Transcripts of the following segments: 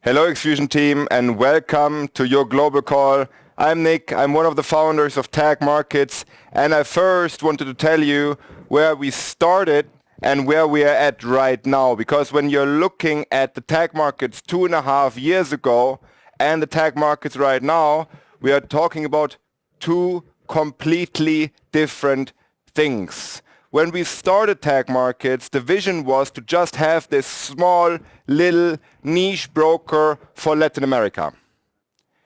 Hello XFUSION team and welcome to your global call. I'm Nick, I'm one of the founders of Tag Markets, and I first wanted to tell you where we started and where we are at right now, because when you're looking at the Tag Markets 2.5 years ago and the Tag Markets right now, we are talking about two completely different things. When we started Tag Markets, the vision was to just have this small, little niche broker for Latin America.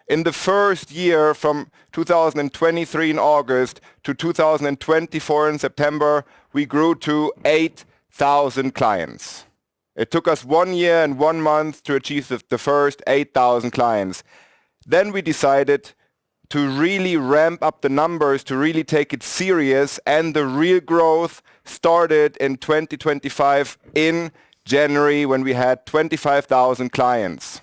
In the first year, from 2023 in August to 2024 in September, we grew to 8,000 clients. It took us 1 year and 1 month to achieve the first 8,000 clients. Then we decided to really ramp up the numbers, to really take it serious, and the real growth started in 2025 in January when we had 25,000 clients.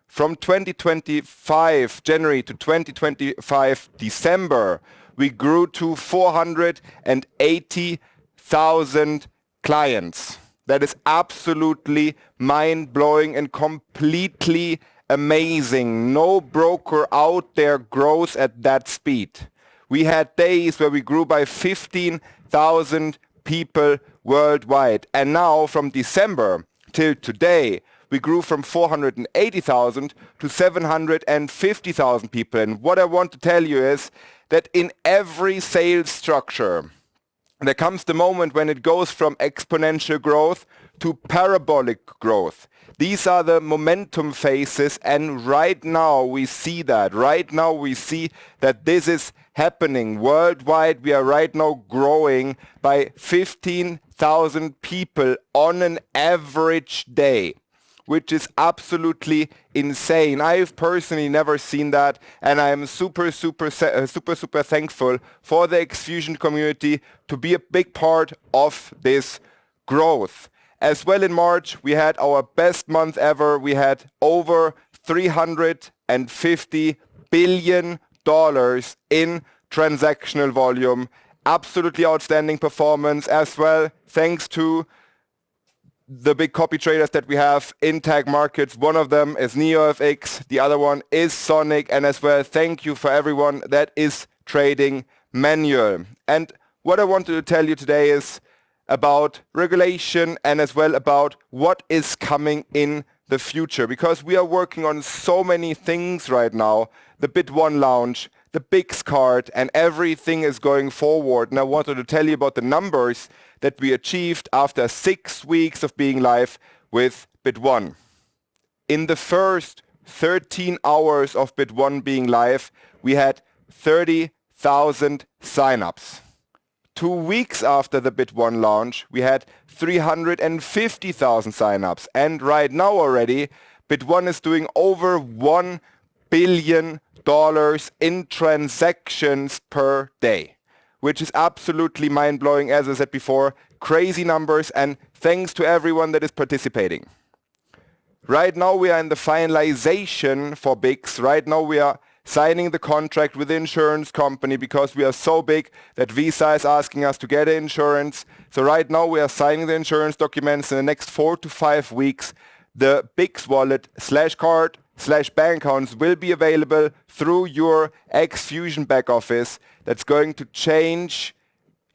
From 2025 January to 2025 December, we grew to 480,000 clients. That is absolutely mind-blowing and completely amazing. No broker out there grows at that speed. We had days where we grew by 15,000 people worldwide. And now from December till today, we grew from 480,000 to 750,000 people. And what I want to tell you is that in every sales structure, there comes the moment when it goes from exponential growth to parabolic growth. These are the momentum phases, and right now we see that. Right now we see that this is happening. Worldwide, we are right now growing by 15,000 people on an average day, which is absolutely insane. I've personally never seen that, and I am super thankful for the XFUSION community to be a big part of this growth. As well, in March, we had our best month ever. We had over $350 billion in transactional volume. Absolutely outstanding performance as well, thanks to the big copy traders that we have in Tag Markets. One of them is NeoFX, the other one is Sonic, and as well, thank you for everyone that is trading manual. And what I wanted to tell you today is about regulation and as well about what is coming in the future, because we are working on so many things right now. The Bit1 launch, the BIX card, and everything is going forward. And I wanted to tell you about the numbers that we achieved after 6 weeks of being live with Bit1. In the first 13 hours of Bit1 being live, we had 30,000 signups. 2 weeks after the Bit1 launch, we had 350,000 signups. And right now already, Bit1 is doing over $1 billion in transactions per day, which is absolutely mind-blowing. As I said before, crazy numbers, and thanks to everyone that is participating. Right now we are in the finalization for BIX. Right now we are signing the contract with the insurance company because we are so big that Visa is asking us to get insurance. So right now we are signing the insurance documents. In the next 4 to 5 weeks, the BIX wallet /card/bank accounts will be available through your XFUSION back office. That's going to change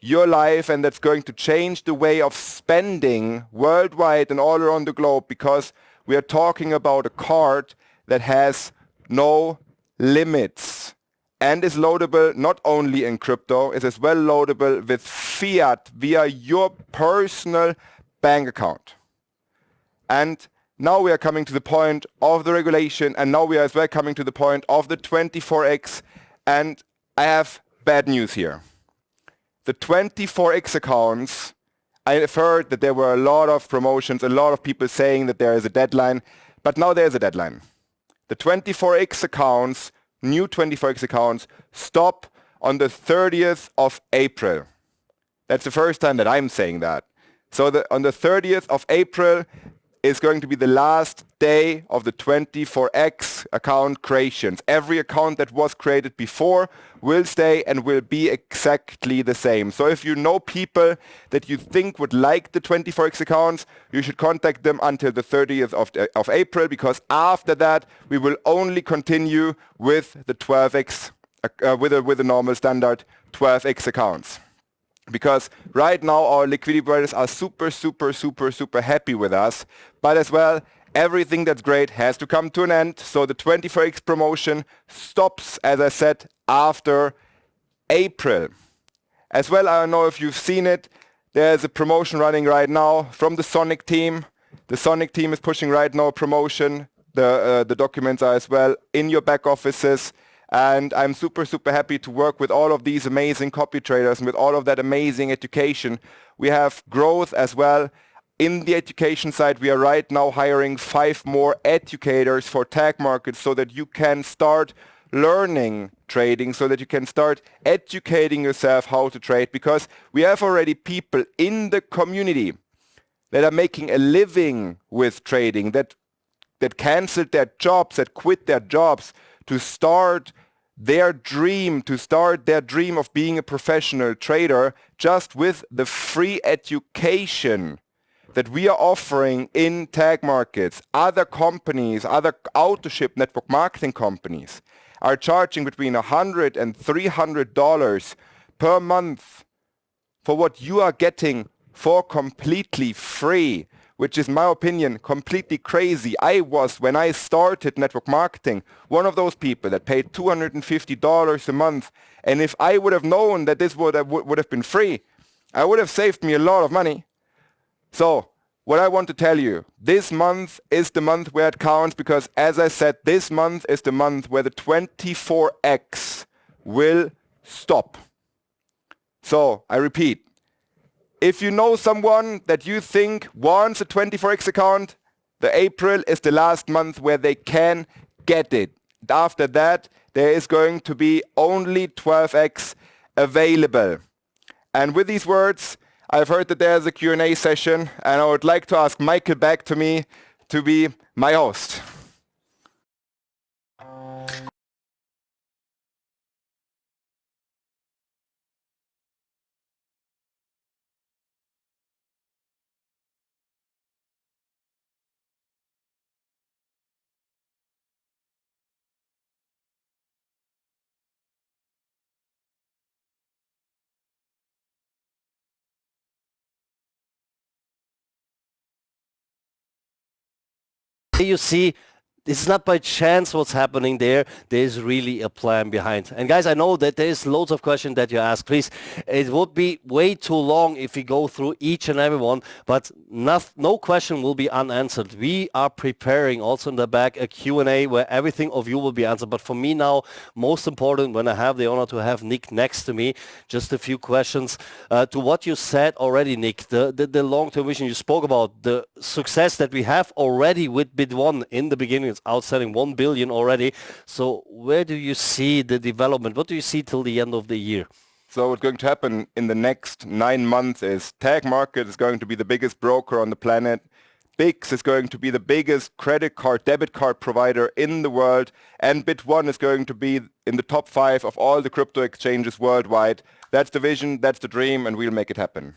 your life, and that's going to change the way of spending worldwide and all around the globe, because we are talking about a card that has no limits and is loadable not only in crypto, it is as well loadable with fiat via your personal bank account. And now we are coming to the point of the regulation, and now we are as well coming to the point of the 24x, and I have bad news here. The 24x accounts, I have heard that there were a lot of promotions, a lot of people saying that there is a deadline, but now there is a deadline. The 24x accounts, new 24x accounts, stop on the 30th of April. That's the first time that I'm saying that. So on the 30th of April, is going to be the last day of the 24x account creations. Every account that was created before will stay and will be exactly the same. So if you know people that you think would like the 24x accounts, you should contact them until the 30th of April, because after that we will only continue with the 12x, with the normal standard 12x accounts. Because right now our liquidity providers are super happy with us, but as well, everything that's great has to come to an end. So the 24x promotion stops, as I said, after April. As well, I don't know if you've seen it, there's a promotion running right now from the Sonic team. The Sonic team is pushing right now a promotion. The documents are as well in your back offices. And I'm super happy to work with all of these amazing copy traders and with all of that amazing education. We have growth as well. In the education side, we are right now hiring 5 more educators for tag markets so that you can start learning trading, so that you can start educating yourself how to trade, because we have already people in the community that are making a living with trading, that canceled their jobs, that quit their jobs to start their dream of being a professional trader, just with the free education that we are offering in tag markets. Other companies, other auto-ship network marketing companies are charging between $100 and $300 per month for what you are getting for completely free, which is, in my opinion, completely crazy. I was, when I started network marketing, one of those people that paid $250 a month. And if I would have known that this would have been free, I would have saved me a lot of money. So what I want to tell you, this month is the month where it counts, because as I said, this month is the month where the 24x will stop. So I repeat, if you know someone that you think wants a 24x account, the April is the last month where they can get it. After that, there is going to be only 12x available. And with these words, I've heard that there's a Q&A session, and I would like to ask Michael back to me to be my host. You see, it's not by chance what's happening there. There's really a plan behind. And guys, I know that there's loads of questions that you ask. Please, it would be way too long if we go through each and every one, but no question will be unanswered. We are preparing also in the back a Q&A where everything of you will be answered. But for me now, most important, when I have the honor to have Nick next to me, just a few questions to what you said already, Nick, the long-term vision you spoke about, the success that we have already with Bid1 in the beginning. It's outselling 1 billion already. So where do you see the development? What do you see till the end of the year? So what's going to happen in the next 9 months is Tag Market is going to be the biggest broker on the planet. BIX is going to be the biggest credit card, debit card provider in the world. And Bid1 is going to be in the top 5 of all the crypto exchanges worldwide. That's the vision, that's the dream, and we'll make it happen.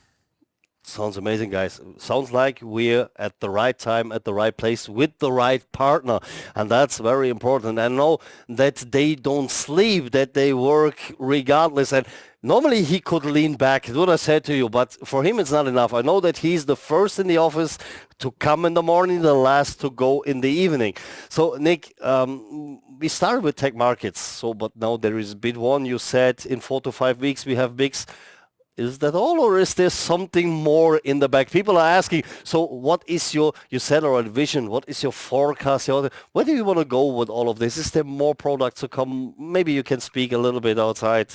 Sounds amazing, guys. Sounds like we're at the right time, at the right place, with the right partner. And that's very important. I know that they don't sleep, that they work regardless. And normally he could lean back, what I said to you, but for him it's not enough. I know that he's the first in the office to come in the morning, the last to go in the evening. So, Nick, we started with tech markets. So, but now there is Bid1. You said in 4 to 5 weeks we have BIX. Is that all, or is there something more in the back? People are asking, so what is your, you said already, vision, what is your forecast? Where do you want to go with all of this? Is there more products to come? Maybe you can speak a little bit outside.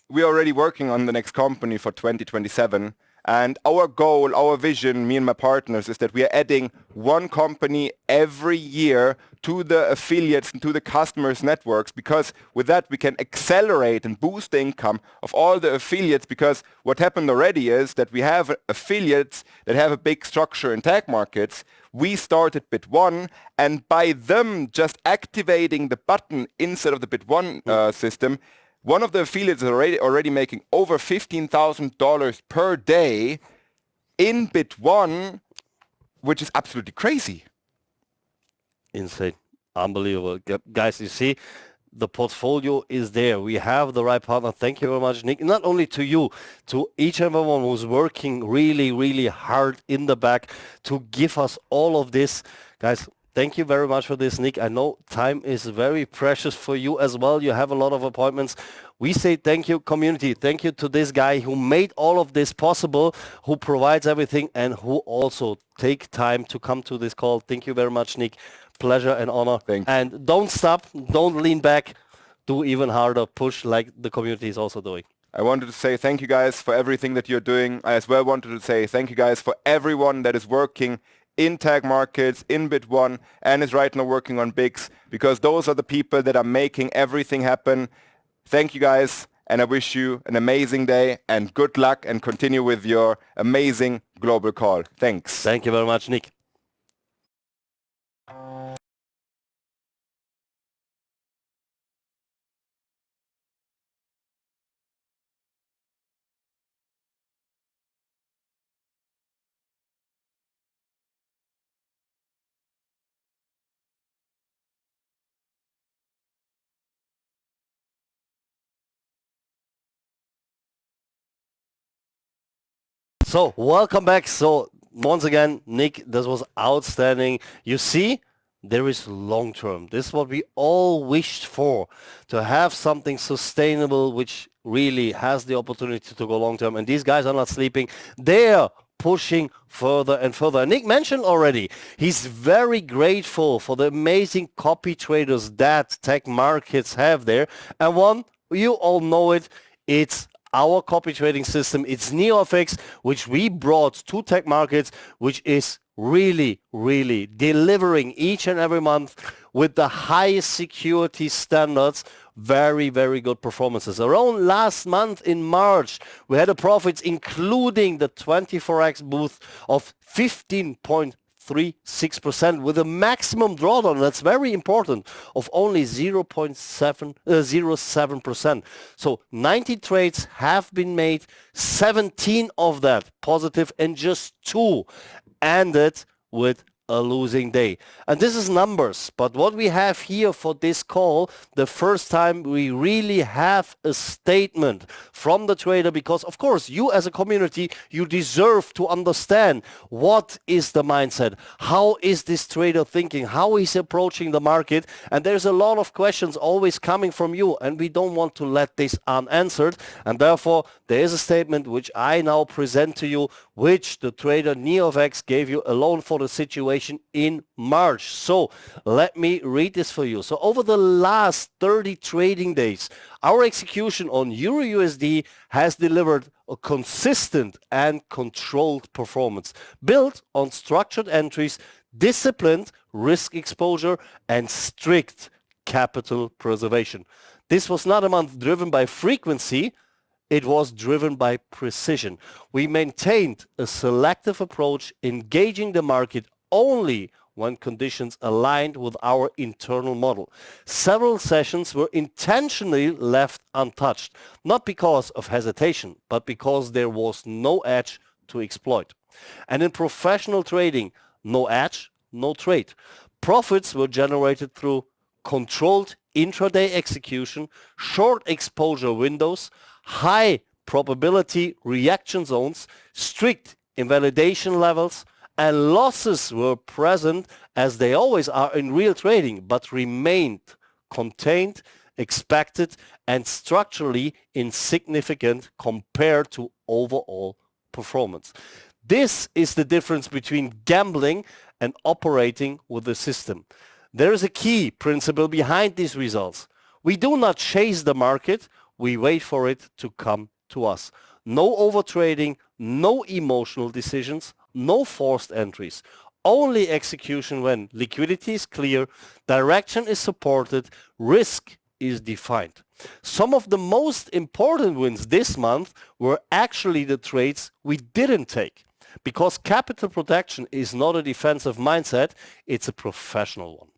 We're already working on the next company for 2027, And our goal, our vision, me and my partners, is that we are adding one company every year to the affiliates and to the customers' networks, because with that we can accelerate and boost the income of all the affiliates, because what happened already is that we have affiliates that have a big structure in tag markets. We started Bit1, and by them just activating the button instead of the Bit1 system, one of the affiliates is already making over $15,000 per day in Bit1, which is absolutely crazy. Insane. Unbelievable. Guys, you see, the portfolio is there. We have the right partner. Thank you very much, Nick. Not only to you, to each and everyone who's working really, really hard in the back to give us all of this. Guys, thank you very much for this, Nick. I know time is very precious for you as well. You have a lot of appointments. We say thank you, community. Thank you to this guy who made all of this possible, who provides everything, and who also take time to come to this call. Thank you very much, Nick. Pleasure and honor. Thank you. And don't stop. Don't lean back. Do even harder. Push like the community is also doing. I wanted to say thank you guys for everything that you're doing. I as well wanted to say thank you guys for everyone that is working in tag markets, in Bit1, and is right now working on BIGs, because those are the people that are making everything happen. Thank you guys, and I wish you an amazing day and good luck, and continue with your amazing global call. Thanks. Thank you very much, Nick. So welcome back. So once again, Nick, this was outstanding. You see, there is long term. This is what we all wished for, to have something sustainable which really has the opportunity to go long term. And these guys are not sleeping. They're pushing further and further. Nick mentioned already, he's very grateful for the amazing copy traders that tech markets have there. And one, you all know it, it's our copy trading system. It's NeoFX, which we brought to tech markets, which is really, really delivering each and every month with the highest security standards. Very, very good performances. Around last month in March, we had a profit, including the 24x boost, of 15.36% with a maximum drawdown, that's very important, of only 0.07%. So 90 trades have been made, 17 of that positive, and just 2 ended with a losing day. And this is numbers, but what we have here for this call, the first time we really have a statement from the trader, because of course you as a community, you deserve to understand what is the mindset, how is this trader thinking, how is he approaching the market, and there's a lot of questions always coming from you, and we don't want to let this unanswered, and therefore there is a statement which I now present to you, which the trader NeoFX gave you alone for the situation in March. So let me read this for you. So over the last 30 trading days, our execution on EURUSD has delivered a consistent and controlled performance built on structured entries, disciplined risk exposure, and strict capital preservation. This was not a month driven by frequency. It was driven by precision. We maintained a selective approach, engaging the market only when conditions aligned with our internal model. Several sessions were intentionally left untouched, not because of hesitation, but because there was no edge to exploit. And in professional trading, no edge, no trade. Profits were generated through controlled intraday execution, short exposure windows, high probability reaction zones, strict invalidation levels, and losses were present, as they always are in real trading, but remained contained, expected, and structurally insignificant compared to overall performance. This is the difference between gambling and operating with the system. There is a key principle behind these results. We do not chase the market, we wait for it to come to us. No overtrading, no emotional decisions, no forced entries. Only execution when liquidity is clear, direction is supported, risk is defined. Some of the most important wins this month were actually the trades we didn't take, because capital protection is not a defensive mindset, it's a professional one.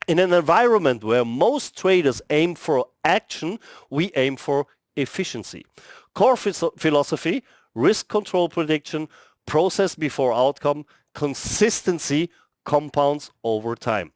In an environment where most traders aim for action, we aim for efficiency. Core philosophy, risk control prediction, process before outcome, consistency compounds over time.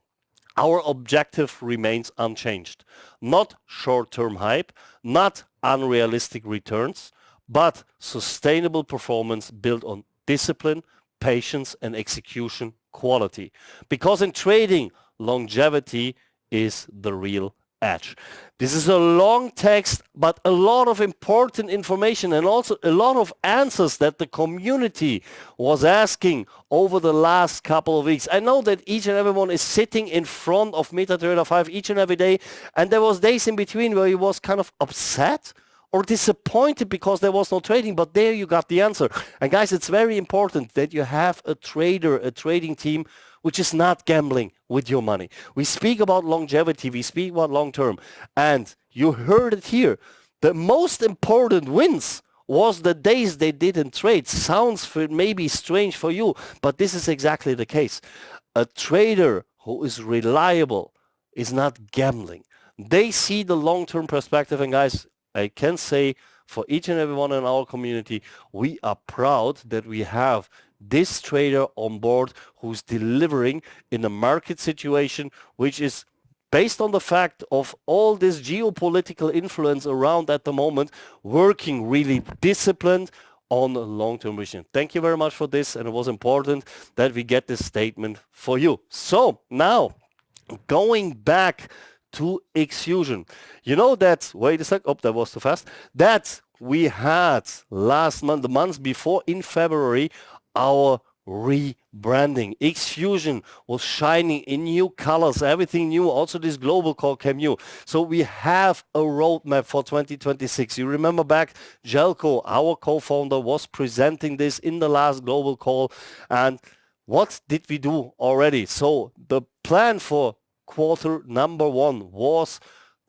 Our objective remains unchanged. Not short-term hype, not unrealistic returns, but sustainable performance built on discipline, patience, and execution quality. Because in trading, longevity is the real edge. This is a long text, but a lot of important information and also a lot of answers that the community was asking over the last couple of weeks. I know that each and everyone is sitting in front of MetaTrader 5 each and every day, and there was days in between where he was kind of upset or disappointed because there was no trading, but there you got the answer. And guys, it's very important that you have a trader, a trading team, which is not gambling with your money. We speak about longevity, we speak about long term, and you heard it here. The most important wins was the days they didn't trade. Sounds maybe strange for you, but this is exactly the case. A trader who is reliable is not gambling. They see the long-term perspective, and guys, I can say for each and everyone in our community, we are proud that we have this trader on board who's delivering in a market situation which is based on the fact of all this geopolitical influence around at the moment, working really disciplined on a long-term vision. Thank you very much for this, and it was important that we get this statement for you. So now, going back to XFUSION. You know that, wait a sec, oh, that was too fast, that we had last month, the month before in February, our rebranding. XFUSION was shining in new colors, everything new, also this global call came new. So we have a roadmap for 2026. You remember back, Jelko, our co-founder, was presenting this in the last global call. And what did we do already? So the plan for quarter number one was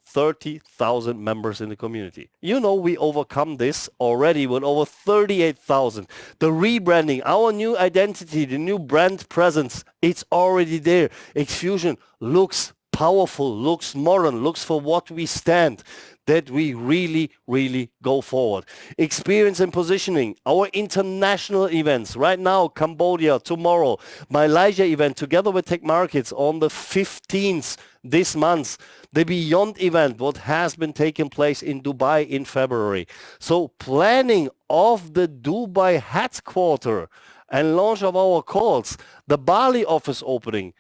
30,000 members in the community. You know, we overcome this already with over 38,000. The rebranding, our new identity, the new brand presence, it's already there. XFUSION looks powerful, looks modern, looks for what we stand, that we really, really go forward. Experience and positioning, our international events. Right now, Cambodia, tomorrow, Malaysia event together with Tech Markets on the 15th this month. The Beyond event, what has been taking place in Dubai in February. So planning of the Dubai headquarter and launch of our calls, the Bali office opening,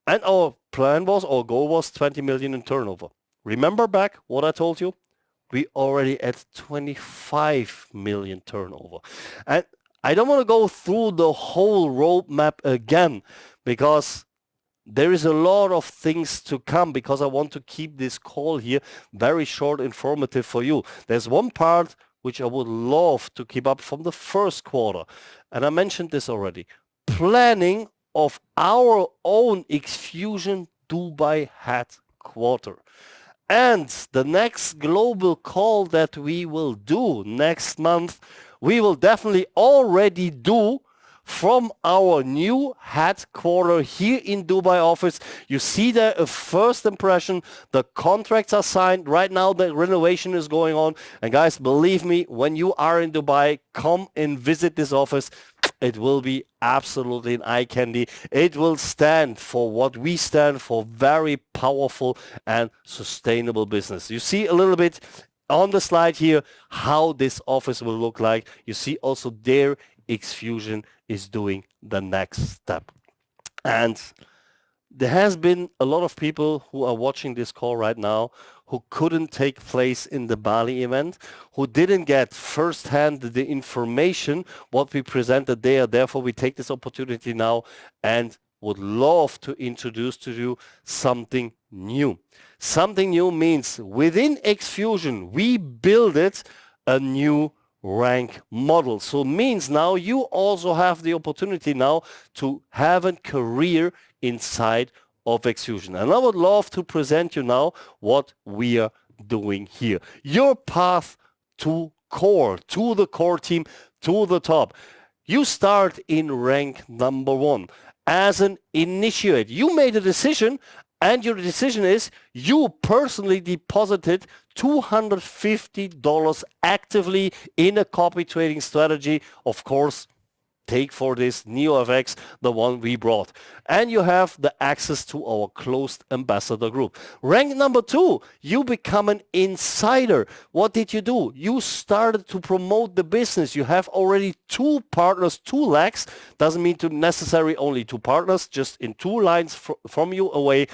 and our plan was, our goal was 20 million in turnover. Remember back what I told you? We already at 25 million turnover. And I don't want to go through the whole roadmap again because there is a lot of things to come, because I want to keep this call here very short, informative for you. There's one part which I would love to keep up from the first quarter. And I mentioned this already. Planning of our own XFUSION Dubai headquarter. And the next global call that we will do next month, we will definitely already do from our new headquarter here in Dubai office. You see there a first impression. The contracts are signed. Right now the renovation is going on. And guys, believe me, when you are in Dubai, come and visit this office. It will be absolutely an eye candy. It will stand for what we stand for, very powerful and sustainable business. You see a little bit on the slide here how this office will look like. You see also there XFUSION is doing the next step. And there has been a lot of people who are watching this call right now who couldn't take place in the Bali event, who didn't get firsthand the information, what we presented there. Therefore, we take this opportunity now and would love to introduce to you something new. Something new means within XFUSION, we built a new rank model. So it means now you also have the opportunity now to have a career inside of XFUSION. And I would love to present you now what we are doing here. Your path to core, to the core team, to the top. You start in rank number 1 as an initiate. You made a decision, and your decision is you personally deposited $250 actively in a copy trading strategy. Of course, take for this NeoFX, the one we brought. And you have the access to our closed ambassador group. Rank number 2, you become an insider. What did you do? You started to promote the business. You have already 2 partners, 2 legs. Doesn't mean to necessarily only 2 partners, just in 2 lines from you away.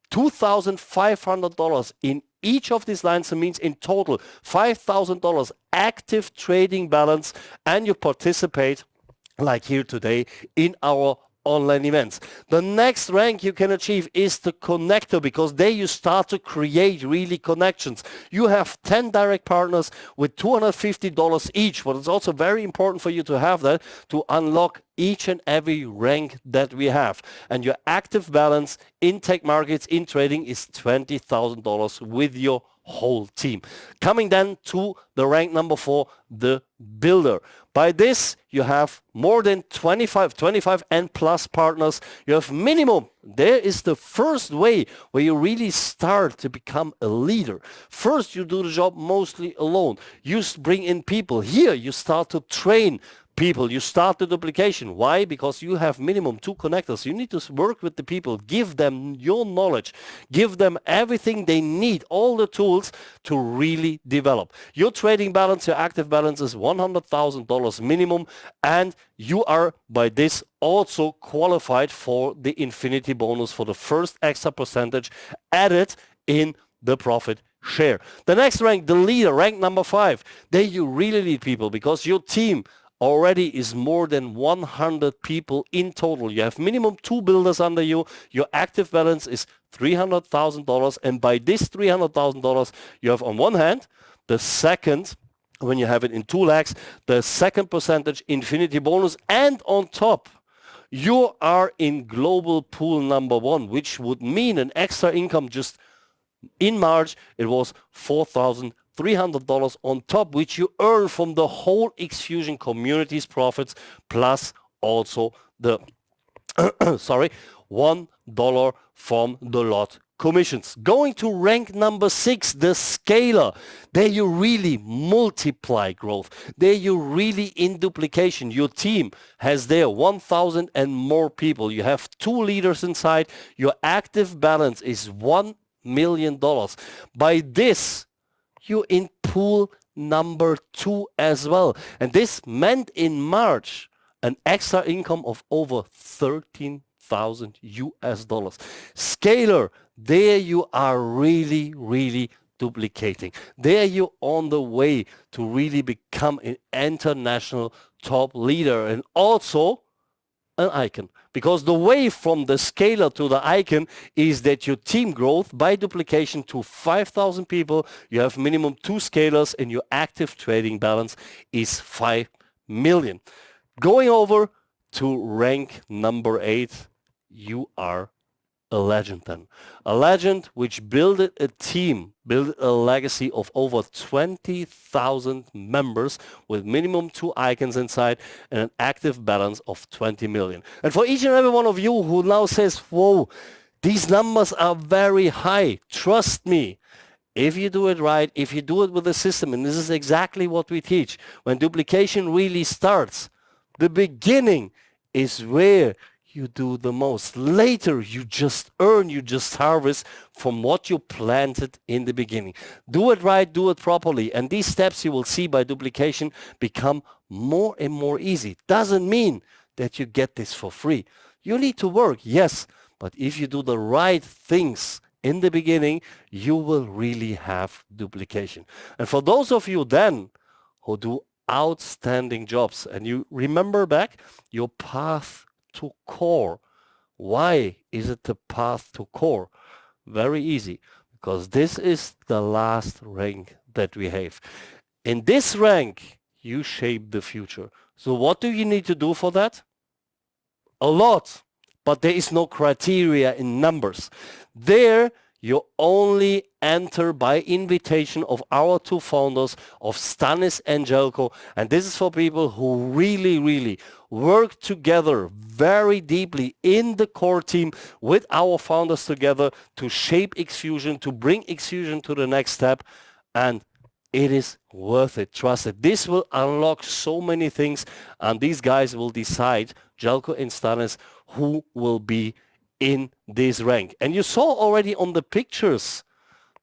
$2,500 in each of these lines. It means in total $5,000 active trading balance, and you participate like here today in our online events. The next rank you can achieve is the connector, because there you start to create really connections. You have 10 direct partners with $250 each, but it's also very important for you to have that to unlock each and every rank that we have. And your active balance in tech markets, in trading, is $20,000 with your whole team. Coming then to the rank number 4, the builder. By this, you have more than 25 and plus partners. You have minimum. There is the first way where you really start to become a leader. First, you do the job mostly alone. You bring in people. Here, you start to train people. You start the duplication. Why? Because you have minimum 2 connectors. You need to work with the people, give them your knowledge, give them everything they need, all the tools to really develop. Your trading balance, your active balance is $100,000 minimum, and you are by this also qualified for the infinity bonus for the first extra percentage added in the profit share. The next rank, the leader, rank number 5. There you really need people, because your team already is more than 100 people in total. You have minimum 2 builders under you. Your active balance is $300,000. And by this $300,000, you have on one hand, the second, when you have it in 2 legs, the second percentage infinity bonus. And on top, you are in global pool number 1, which would mean an extra income. Just in March, it was $4,300 on top, which you earn from the whole XFUSION community's profits, plus also the $1 from the lot commissions. Going to rank number 6, the scaler. There you really multiply growth. There you really in duplication. Your team has there 1,000 and more people. You have 2 leaders inside. Your active balance is $1 million. By this, you're in pool number 2 as well. And this meant in March an extra income of over 13,000 US dollars. Scaler, there you are really duplicating. There you're on the way to really become an international top leader, and also an icon. Because the way from the scaler to the icon is that your team growth by duplication to 5,000 people, you have minimum 2 scalers, and your active trading balance is 5 million. Going over to rank number 8, you are a legend then. A legend which built a team, built a legacy of over 20,000 members with minimum 2 icons inside and an active balance of 20 million. And for each and every one of you who now says, whoa, these numbers are very high, trust me. If you do it right, if you do it with the system, and this is exactly what we teach, when duplication really starts, the beginning is where you do the most. Later, you just earn, you just harvest from what you planted in the beginning. Do it right, do it properly. And these steps you will see by duplication become more and more easy. Doesn't mean that you get this for free. You need to work, yes. But if you do the right things in the beginning, you will really have duplication. And for those of you then who do outstanding jobs, and you remember back your path to core. Why is it the path to core? Very easy, because this is the last rank that we have. In this rank, you shape the future. So what do you need to do for that? A lot, but there is no criteria in numbers. There you only enter by invitation of our two founders, of Stanis and Jelko, and this is for people who really work together very deeply in the core team with our founders together to shape XFUSION, to bring XFUSION to the next step, and it is worth it. Trust it. This will unlock so many things, and these guys will decide, Jelko and Stanis, who will be in this rank. And you saw already on the pictures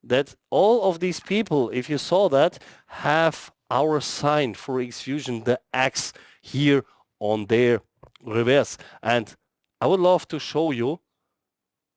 that all of these people, if you saw that, have our sign for XFUSION, the X here on their reverse. And I would love to show you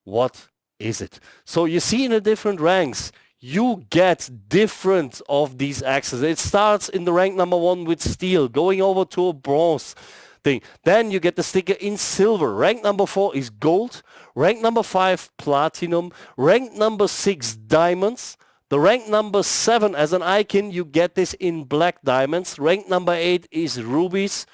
what is it. So you see in the different ranks, you get different of these axes. It starts in the rank number 1 with steel, going over to a bronze thing. Then you get the sticker in silver. Rank number 4 is gold. Rank number 5, platinum. Rank number 6, diamonds. The rank number 7 as an icon, you get this in black diamonds. Rank number 8 is rubies.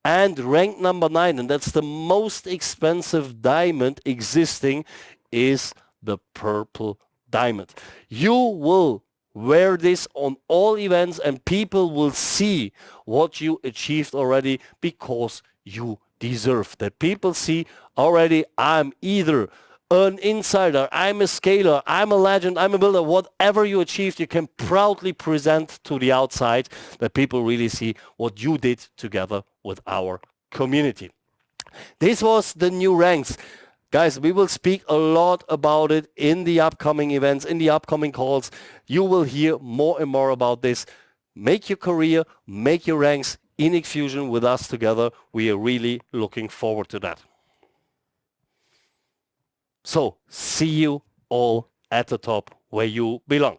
And rank number 9, and that's the most expensive diamond existing, is the purple diamond. You will wear this on all events and people will see what you achieved already because you deserve that. People see already, I'm either an insider, I'm a scaler, I'm a legend, I'm a builder. Whatever you achieved, you can proudly present to the outside that people really see what you did together with our community. This was the new ranks. Guys, we will speak a lot about it in the upcoming events, in the upcoming calls. You will hear more and more about this. Make your career, make your ranks in XFUSION with us together. We are really looking forward to that. So, see you all at the top where you belong.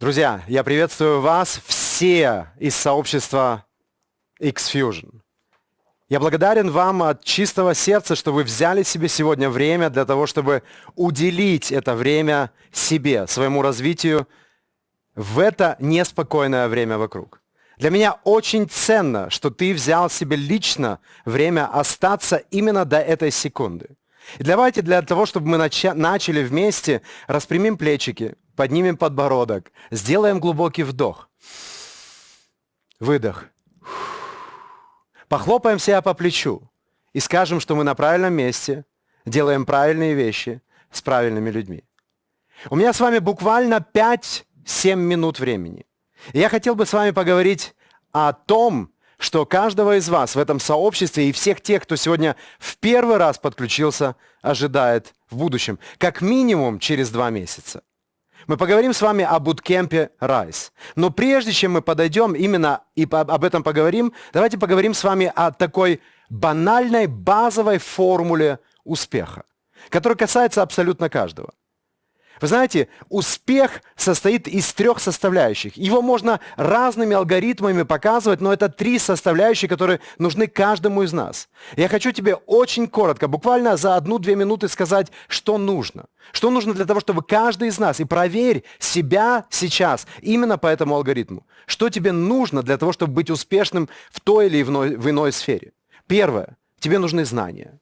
Друзья, я приветствую вас все из сообщества XFUSION. Я благодарен вам от чистого сердца, что вы взяли себе сегодня время для того, чтобы уделить это время себе, своему развитию в это неспокойное время вокруг. Для меня очень ценно, что ты взял себе лично время остаться именно до этой секунды. И давайте для того, чтобы мы начали вместе, распрямим плечики, поднимем подбородок, сделаем глубокий вдох, выдох. Похлопаем себя по плечу и скажем, что мы на правильном месте, делаем правильные вещи с правильными людьми. У меня с вами буквально 5-7 минут времени. И я хотел бы с вами поговорить о том, что каждого из вас в этом сообществе и всех тех, кто сегодня в первый раз подключился, ожидает в будущем, как минимум через 2 месяца. Мы поговорим с вами о буткемпе Rise. Но прежде чем мы подойдем именно и об этом поговорим, давайте поговорим с вами о такой банальной, базовой формуле успеха, которая касается абсолютно каждого. Вы знаете, успех состоит из 3 составляющих. Его можно разными алгоритмами показывать, но это 3 составляющие, которые нужны каждому из нас. Я хочу тебе очень коротко, буквально за 1-2 минуты сказать, что нужно. Что нужно для того, чтобы каждый из нас, и проверь себя сейчас именно по этому алгоритму. Что тебе нужно для того, чтобы быть успешным в той или иной сфере. Первое. Тебе нужны знания.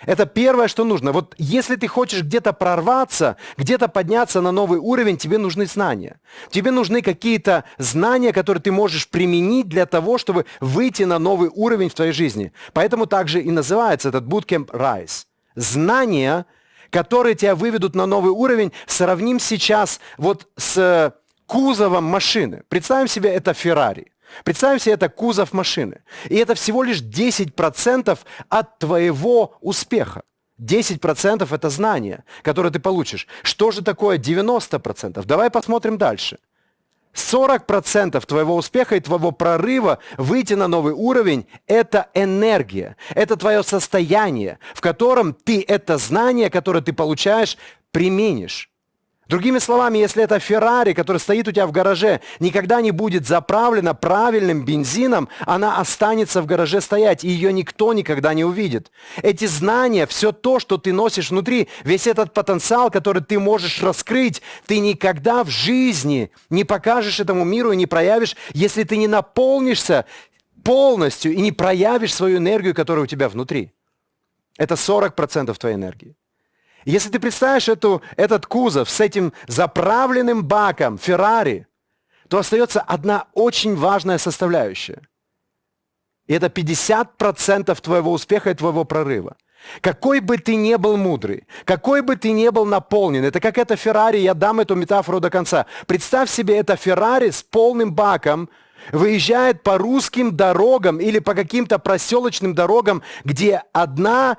Это первое, что нужно. Вот если ты хочешь где-то прорваться, где-то подняться на новый уровень, тебе нужны знания. Тебе нужны какие-то знания, которые ты можешь применить для того, чтобы выйти на новый уровень в твоей жизни. Поэтому также и называется этот Bootcamp Rise. Знания, которые тебя выведут на новый уровень, сравним сейчас вот с кузовом машины. Представим себе, это Феррари. Представим себе, это кузов машины. И это всего лишь 10% от твоего успеха. 10% это знания, которые ты получишь. Что же такое 90%? Давай посмотрим дальше. 40% твоего успеха и твоего прорыва выйти на новый уровень – это энергия. Это твое состояние, в котором ты это знание, которое ты получаешь, применишь. Другими словами, если это Феррари, который стоит у тебя в гараже, никогда не будет заправлена правильным бензином, она останется в гараже стоять, и ее никто никогда не увидит. Эти знания, все то, что ты носишь внутри, весь этот потенциал, который ты можешь раскрыть, ты никогда в жизни не покажешь этому миру и не проявишь, если ты не наполнишься полностью и не проявишь свою энергию, которая у тебя внутри. Это 40% твоей энергии. Если ты представишь этот кузов с этим заправленным баком Феррари, то остается одна очень важная составляющая. И это 50% твоего успеха и твоего прорыва. Какой бы ты ни был мудрый, какой бы ты ни был наполнен, это как это Феррари, я дам эту метафору до конца. Представь себе, это Феррари с полным баком выезжает по русским дорогам или по каким-то проселочным дорогам, где одна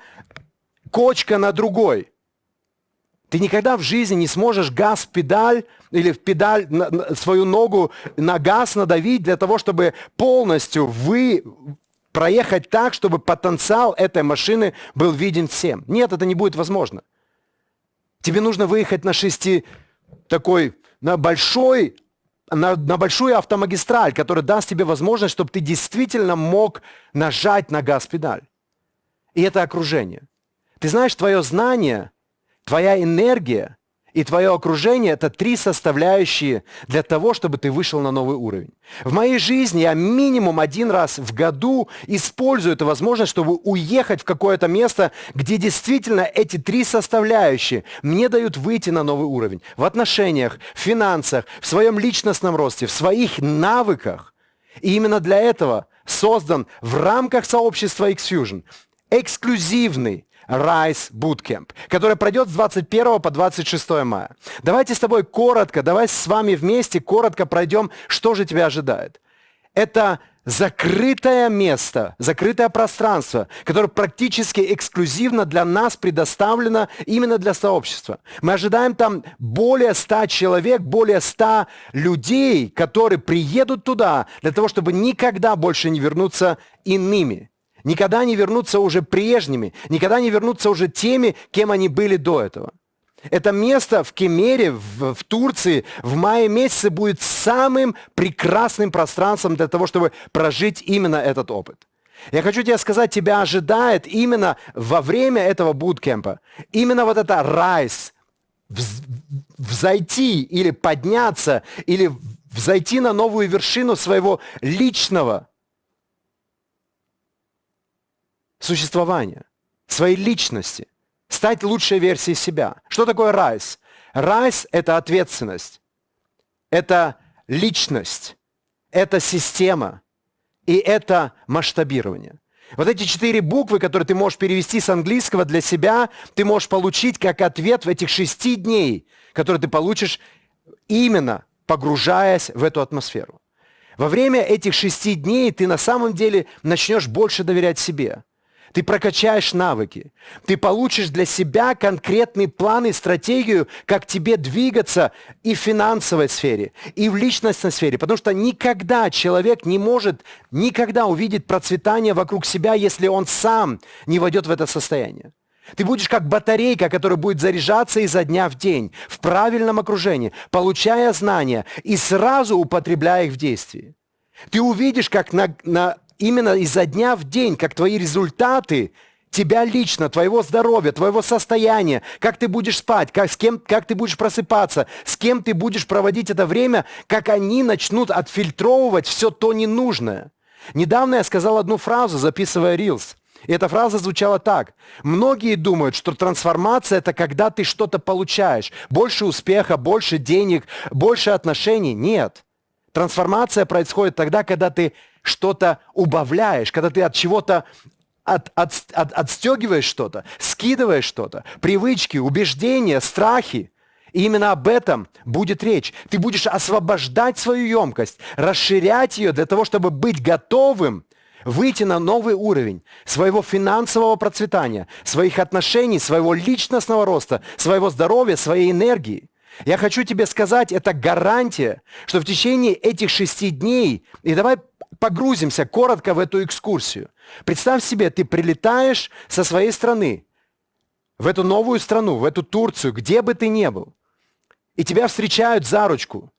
кочка на другой. Ты никогда в жизни не сможешь газ-педаль или в педаль свою ногу на газ надавить для того, чтобы полностью проехать так, чтобы потенциал этой машины был виден всем. Нет, это не будет возможно. Тебе нужно выехать на большую автомагистраль, которая даст тебе возможность, чтобы ты действительно мог нажать на газ-педаль. И это окружение. Ты знаешь, твое знание, твоя энергия и твое окружение – это 3 составляющие для того, чтобы ты вышел на новый уровень. В моей жизни я минимум 1 раз в году использую эту возможность, чтобы уехать в какое-то место, где действительно эти 3 составляющие мне дают выйти на новый уровень. В отношениях, в финансах, в своем личностном росте, в своих навыках. И именно для этого создан в рамках сообщества XFUSION эксклюзивный Rise Bootcamp, который пройдет с 21 по 26 мая. Давайте с вами вместе коротко пройдем, что же тебя ожидает. Это закрытое место, закрытое пространство, которое практически эксклюзивно для нас предоставлено именно для сообщества. Мы ожидаем там более 100 человек, более 100 людей, которые приедут туда для того, чтобы никогда больше не вернуться иными. Никогда не вернуться уже прежними, никогда не вернуться уже теми, кем они были до этого. Это место в Кемере, в Турции, в мае месяце будет самым прекрасным пространством для того, чтобы прожить именно этот опыт. Я хочу тебе сказать, тебя ожидает именно во время этого буткемпа, именно вот это райс, взойти или подняться, или взойти на новую вершину своего личного существования, своей личности, стать лучшей версией себя. Что такое райс? Райс – это ответственность, это личность, это система и это масштабирование. Вот эти 4 буквы, которые ты можешь перевести с английского для себя, ты можешь получить как ответ в этих 6 дней, которые ты получишь именно погружаясь в эту атмосферу. Во время этих 6 дней ты на самом деле начнешь больше доверять себе. Ты прокачаешь навыки. Ты получишь для себя конкретный план и стратегию, как тебе двигаться и в финансовой сфере, и в личностной сфере. Потому что никогда человек не может никогда увидеть процветание вокруг себя, если он сам не войдет в это состояние. Ты будешь как батарейка, которая будет заряжаться изо дня в день, в правильном окружении, получая знания и сразу употребляя их в действии. Ты увидишь, как именно изо дня в день, как твои результаты, тебя лично, твоего здоровья, твоего состояния, как ты будешь спать, как ты будешь просыпаться, с кем ты будешь проводить это время, как они начнут отфильтровывать все то ненужное. Недавно я сказал одну фразу, записывая Reels. И эта фраза звучала так. Многие думают, что трансформация – это когда ты что-то получаешь. Больше успеха, больше денег, больше отношений. Нет. Трансформация происходит тогда, когда ты что-то убавляешь, когда ты от чего-то отстегиваешь что-то, скидываешь что-то, привычки, убеждения, страхи. И именно об этом будет речь. Ты будешь освобождать свою емкость, расширять ее для того, чтобы быть готовым выйти на новый уровень своего финансового процветания, своих отношений, своего личностного роста, своего здоровья, своей энергии. Я хочу тебе сказать, это гарантия, что в течение этих 6 дней, и давай погрузимся коротко в эту экскурсию. Представь себе, ты прилетаешь со своей страны в эту новую страну, в эту Турцию, где бы ты ни был, и тебя встречают за ручку.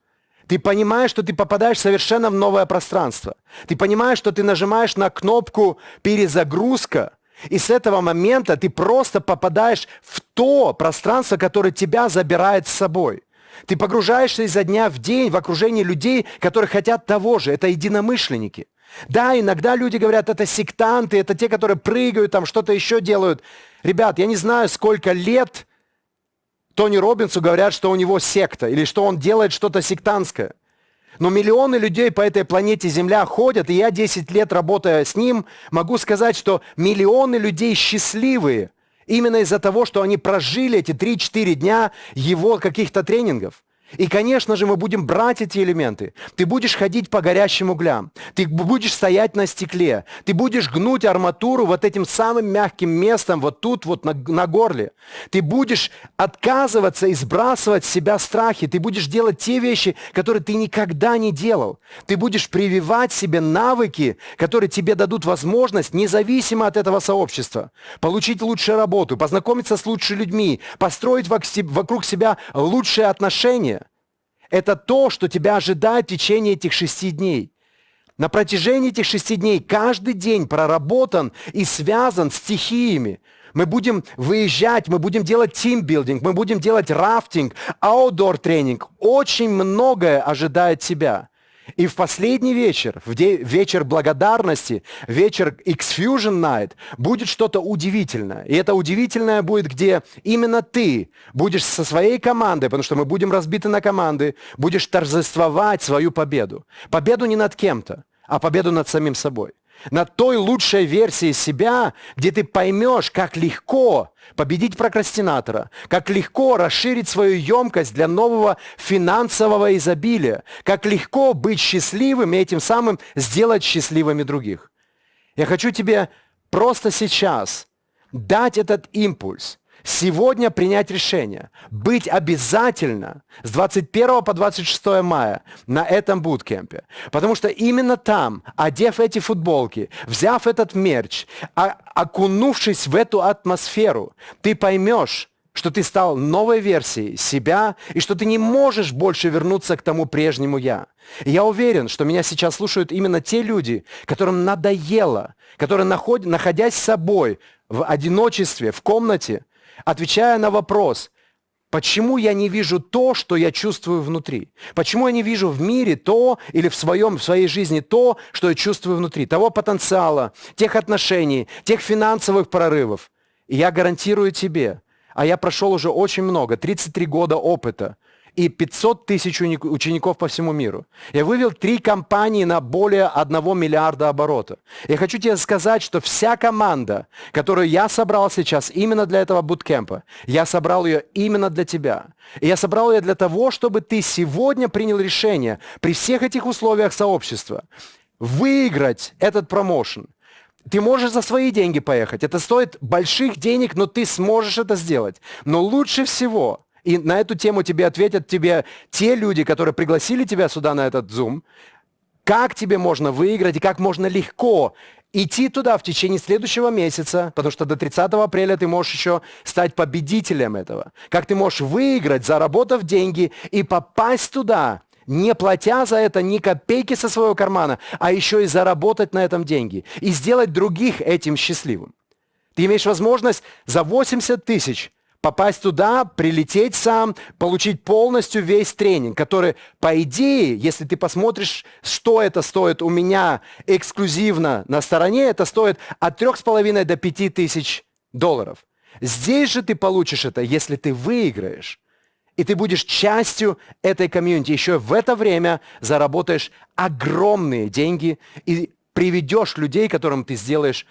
Ты понимаешь, что ты попадаешь совершенно в новое пространство. Ты понимаешь, что ты нажимаешь на кнопку «Перезагрузка», и с этого момента ты просто попадаешь в то пространство, которое тебя забирает с собой. Ты погружаешься изо дня в день в окружении людей, которые хотят того же. Это единомышленники. Да, иногда люди говорят, это сектанты, это те, которые прыгают, там что-то еще делают. Ребят, я не знаю, сколько лет Тони Роббинсу говорят, что у него секта, или что он делает что-то сектантское. Но миллионы людей по этой планете Земля ходят, и я 10 лет работая с ним, могу сказать, что миллионы людей счастливые именно из-за того, что они прожили эти 3-4 дня его каких-то тренингов. И, конечно же, мы будем брать эти элементы. Ты будешь ходить по горящим углям. Ты будешь стоять на стекле. Ты будешь гнуть арматуру вот этим самым мягким местом, вот тут, вот на горле. Ты будешь отказываться и сбрасывать с себя страхи. Ты будешь делать те вещи, которые ты никогда не делал. Ты будешь прививать себе навыки, которые тебе дадут возможность, независимо от этого сообщества, получить лучшую работу, познакомиться с лучшими людьми, построить вокруг себя лучшие отношения. Это то, что тебя ожидает в течение этих 6 дней. На протяжении этих 6 дней каждый день проработан и связан с стихиями. Мы будем выезжать, мы будем делать тимбилдинг, мы будем делать рафтинг, аутдор тренинг. Очень многое ожидает тебя. И в последний вечер, вечер благодарности, вечер XFUSION Night, будет что-то удивительное. И это удивительное будет, где именно ты будешь со своей командой, потому что мы будем разбиты на команды, будешь торжествовать свою победу. Победу не над кем-то, а победу над самим собой. Над той лучшей версией себя, где ты поймешь, как легко победить прокрастинатора, как легко расширить свою емкость для нового финансового изобилия, как легко быть счастливым и этим самым сделать счастливыми других. Я хочу тебе просто сейчас дать этот импульс, сегодня принять решение, быть обязательно с 21 по 26 мая на этом буткемпе. Потому что именно там, одев эти футболки, взяв этот мерч, окунувшись в эту атмосферу, ты поймешь, что ты стал новой версией себя и что ты не можешь больше вернуться к тому прежнему «я». И я уверен, что меня сейчас слушают именно те люди, которым надоело, которые, находясь с собой в одиночестве, в комнате, отвечая на вопрос, почему я не вижу то, что я чувствую внутри? Почему я не вижу в мире то или в своей жизни то, что я чувствую внутри? Того потенциала, тех отношений, тех финансовых прорывов. И я гарантирую тебе, а я прошел уже очень много, 33 года опыта и 500 тысяч учеников по всему миру. Я вывел 3 компании на более 1 миллиарда оборота. Я хочу тебе сказать, что вся команда, которую я собрал сейчас именно для этого буткемпа, я собрал ее именно для тебя. И я собрал ее для того, чтобы ты сегодня принял решение при всех этих условиях сообщества выиграть этот промоушен. Ты можешь за свои деньги поехать. Это стоит больших денег, но ты сможешь это сделать. Но лучше всего, и на эту тему тебе ответят те люди, которые пригласили тебя сюда на этот Zoom, как тебе можно выиграть и как можно легко идти туда в течение следующего месяца, потому что до 30 апреля ты можешь еще стать победителем этого. Как ты можешь выиграть, заработав деньги и попасть туда, не платя за это ни копейки со своего кармана, а еще и заработать на этом деньги и сделать других этим счастливым. Ты имеешь возможность за 80 тысяч попасть туда, прилететь сам, получить полностью весь тренинг, который, по идее, если ты посмотришь, что это стоит у меня эксклюзивно на стороне, это стоит от 3,5 до 5 тысяч долларов. Здесь же ты получишь это, если ты выиграешь. И ты будешь частью этой комьюнити. Еще в это время заработаешь огромные деньги и приведешь людей, которых ты сделаешь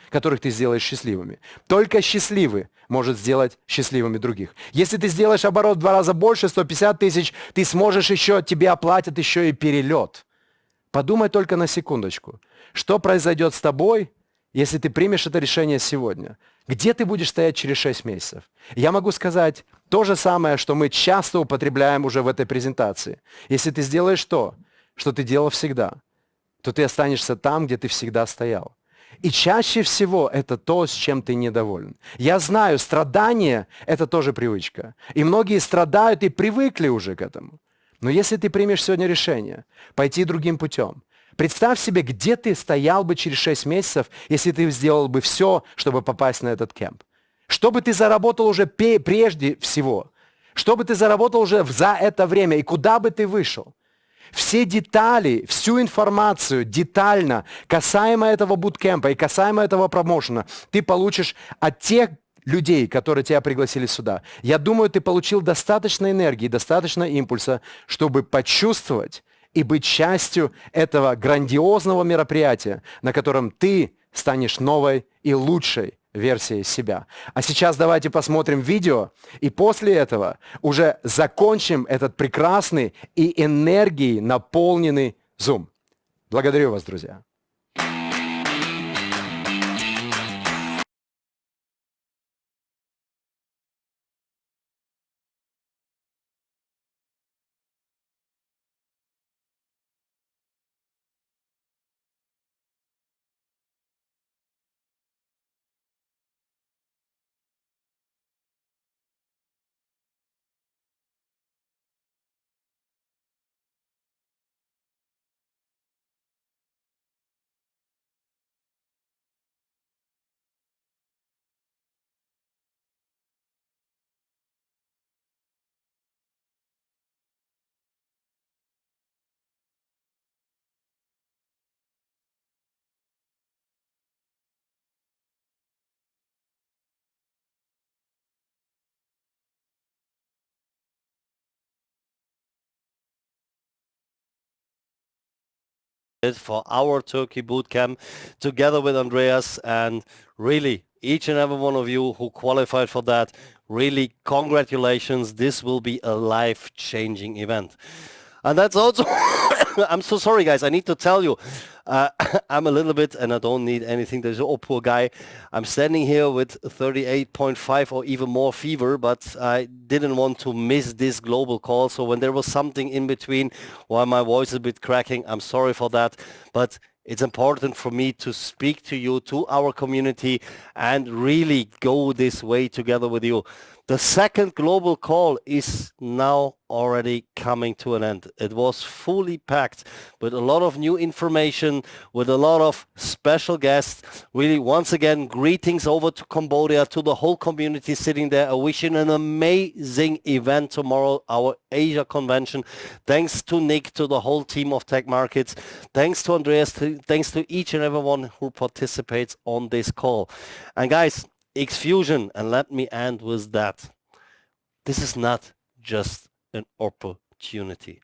счастливыми. Только счастливый может сделать счастливыми других. Если ты сделаешь оборот в 2 раза больше, 150 тысяч, ты сможешь еще, тебе оплатят еще и перелет. Подумай только на секундочку. Что произойдет с тобой, если ты примешь это решение сегодня? Где ты будешь стоять через 6 месяцев? Я могу сказать то же самое, что мы часто употребляем уже в этой презентации. Если ты сделаешь то, что ты делал всегда, то ты останешься там, где ты всегда стоял. И чаще всего это то, с чем ты недоволен. Я знаю, страдание – это тоже привычка. И многие страдают и привыкли уже к этому. Но если ты примешь сегодня решение пойти другим путем, представь себе, где ты стоял бы через 6 месяцев, если ты сделал бы все, чтобы попасть на этот кемп. Что бы ты заработал уже прежде всего? Что бы ты заработал уже за это время? И куда бы ты вышел? Все детали, всю информацию детально касаемо этого буткемпа и касаемо этого промоушена ты получишь от тех людей, которые тебя пригласили сюда. Я думаю, ты получил достаточно энергии, достаточно импульса, чтобы почувствовать и быть частью этого грандиозного мероприятия, на котором ты станешь новой и лучшей версией себя. А сейчас давайте посмотрим видео, и после этого уже закончим этот прекрасный и энергией наполненный Zoom. Благодарю вас, друзья. For our Turkey bootcamp together with Andreas, and really each and every one of you who qualified for that, really congratulations. This will be a life-changing event. And that's also, I'm so sorry guys, I need to tell you, I'm a little bit, and I don't need anything, there's, oh poor guy, I'm standing here with 38.5 or even more fever, but I didn't want to miss this global call, so when there was something in between while my voice is a bit cracking, I'm sorry for that, but it's important for me to speak to you, to our community, and really go this way together with you. The second global call is now already coming to an end. It was fully packed with a lot of new information, with a lot of special guests. Really, once again, greetings over to Cambodia, to the whole community sitting there. I wish you an amazing event tomorrow, our Asia convention. Thanks to Nick, to the whole team of Tech Markets. Thanks to Andreas. Thanks to each and everyone who participates on this call. And guys, XFUSION, and let me end with that. This is not just an opportunity,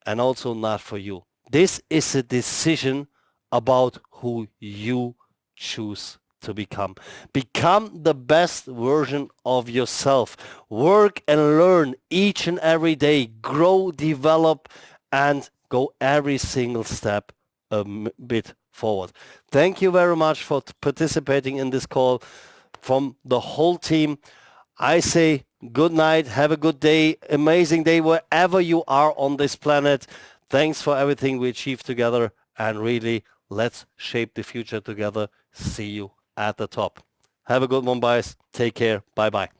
and also not for you. This is a decision about who you choose to become. Become the best version of yourself. Work and learn each and every day. Grow, develop, and go every single step a bit forward. Thank you very much for participating in this call. From the whole team, I say good night, have a good day, amazing day wherever you are on this planet. Thanks for everything we achieved together, and really, let's shape the future together. See you at the top. Have a good one, guys. Take care. Bye-bye.